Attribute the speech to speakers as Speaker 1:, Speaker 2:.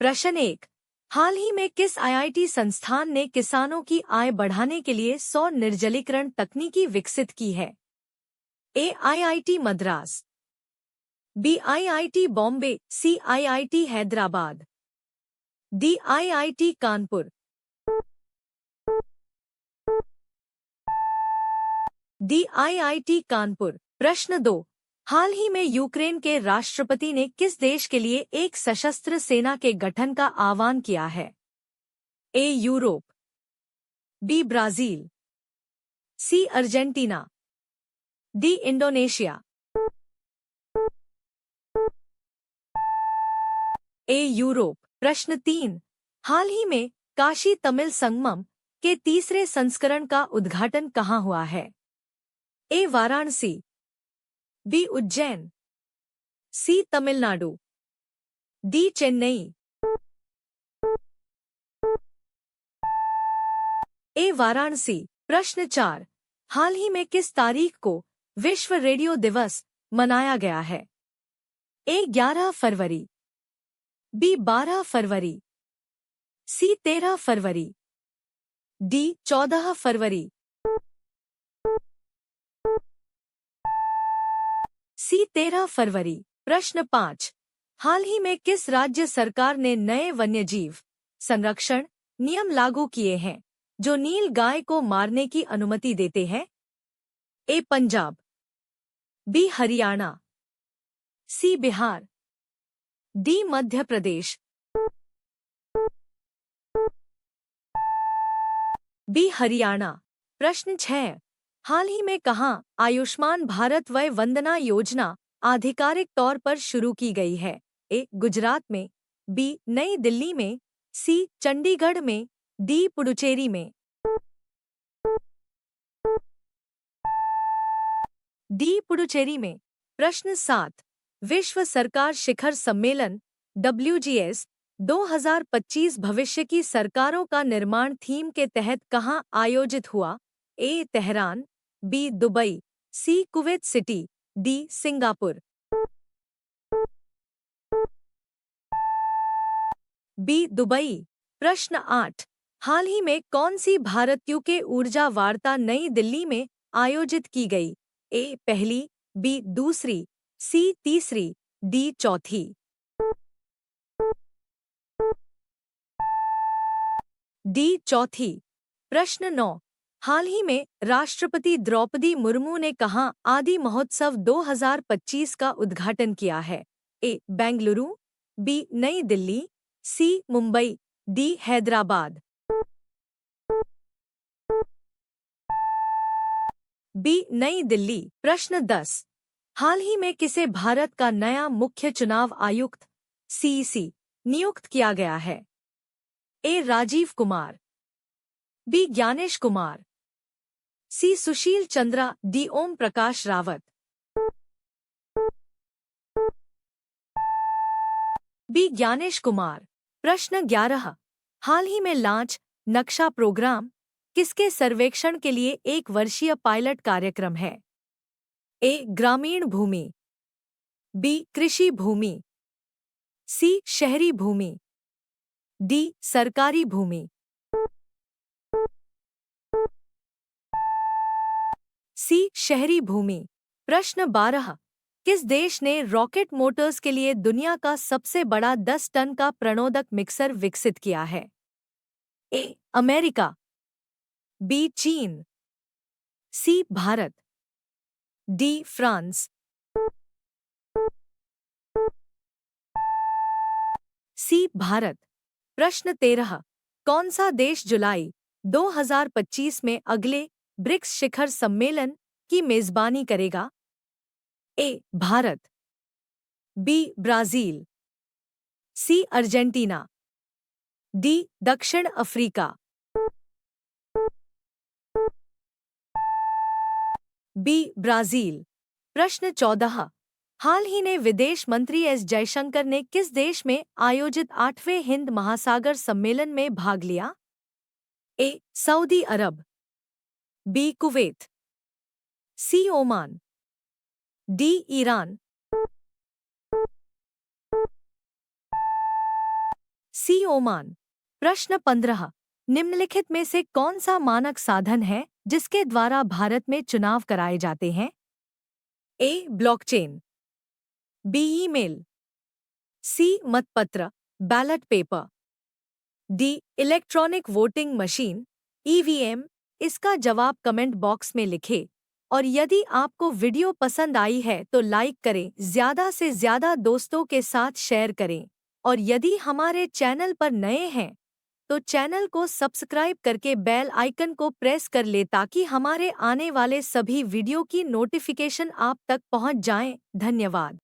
Speaker 1: प्रश्न 1। हाल ही में किस आईआईटी संस्थान ने किसानों की आय बढ़ाने के लिए सौर निर्जलीकरण तकनीकी विकसित की है? A IIT Madras, B IIT Bombay, C IIT Hyderabad, D IIT Kanpur, D IIT Kanpur. प्रश्न 2। हाल ही में यूक्रेन के राष्ट्रपति ने किस देश के लिए एक सशस्त्र सेना के गठन का आह्वान किया है? A Europe, B Brazil, C Argentina, D Indonesia, A Europe. प्रश्न 3। हाल ही में काशी तमिल संगमम के तीसरे संस्करण का उद्घाटन कहाँ हुआ है? ए वाराणसी, बी उज्जैन, सी तमिलनाडु, डी चेन्नई, ए वाराणसी। प्रश्न 4। हाल ही में किस तारीख को विश्व रेडियो दिवस मनाया गया है? ए 11 फरवरी, बी 12 फरवरी, सी 13 फरवरी, डी 14 फरवरी, सी 13 फरवरी। प्रश्न 5। हाल ही में किस राज्य सरकार ने नए वन्यजीव संरक्षण नियम लागू किए हैं जो नील गाय को मारने की अनुमति देते हैं? ए पंजाब, बी हरियाणा, सी बिहार, डी मध्य प्रदेश, बी हरियाणा। प्रश्न 6। हाल ही में कहाँ आयुष्मान भारत वय वंदना योजना आधिकारिक तौर पर शुरू की गई है? ए गुजरात में, बी नई दिल्ली में, सी चंडीगढ़ में, डी पुडुचेरी में, डी पुडुचेरी में। प्रश्न 7। विश्व सरकार शिखर सम्मेलन WGS 2025 भविष्य की सरकारों का निर्माण थीम के तहत कहाँ आयोजित हुआ? A Tehran, B Dubai, C Kuwait City, D Singapore, B Dubai. प्रश्न 8। हाल ही में कौन सी भारत यूके ऊर्जा वार्ता नई दिल्ली में आयोजित की गई? ए पहली, बी दूसरी, सी तीसरी, डी चौथी, डी चौथी। प्रश्न 9। हाल ही में राष्ट्रपति द्रौपदी मुर्मू ने कहाँ आदि महोत्सव 2025 का उद्घाटन किया है? ए बेंगलुरु, बी नई दिल्ली, सी मुंबई, डी हैदराबाद, बी नई दिल्ली। प्रश्न 10। हाल ही में किसे भारत का नया मुख्य चुनाव आयुक्त CEC नियुक्त किया गया है? ए राजीव कुमार, बी ज्ञानेश कुमार, सी सुशील चंद्रा, डी ओम प्रकाश रावत, बी ज्ञानेश कुमार। प्रश्न 11। हाल ही में लॉन्च नक्शा प्रोग्राम किसके सर्वेक्षण के लिए 1 वर्षीय पायलट कार्यक्रम है? ए ग्रामीण भूमि, बी कृषि भूमि, सी शहरी भूमि, डी सरकारी भूमि, सी शहरी भूमि। प्रश्न 12। किस देश ने रॉकेट मोटर्स के लिए दुनिया का सबसे बड़ा 10 टन का प्रणोदक मिक्सर विकसित किया है? ए अमेरिका, बी चीन, सी भारत, डी फ्रांस, सी भारत। प्रश्न 13। कौन सा देश जुलाई 2025 में अगले ब्रिक्स शिखर सम्मेलन की मेजबानी करेगा? A Bharat, B Brazil, C Argentina, D दक्षिण अफ्रीका, बी ब्राजील। प्रश्न 14। हाल ही में विदेश मंत्री एस जयशंकर ने किस देश में आयोजित 8वें हिंद महासागर सम्मेलन में भाग लिया? ए सऊदी अरब, बी कुवैत, सी ओमान, डी ईरान, सी ओमान। प्रश्न 15। निम्नलिखित में से कौन सा मानक साधन है जिसके द्वारा भारत में चुनाव कराए जाते हैं? A. Blockchain, B. Email, C. मतपत्र ballot paper, D. Electronic voting machine EVM. इसका जवाब कमेंट बॉक्स में लिखें। और यदि आपको वीडियो पसंद आई है तो लाइक करें, ज़्यादा से ज़्यादा दोस्तों के साथ शेयर करें। और यदि हमारे चैनल पर नए हैं तो चैनल को सब्सक्राइब करके बेल आइकन को प्रेस कर ले ताकि हमारे आने वाले सभी वीडियो की नोटिफिकेशन आप तक पहुंच जाएं। धन्यवाद।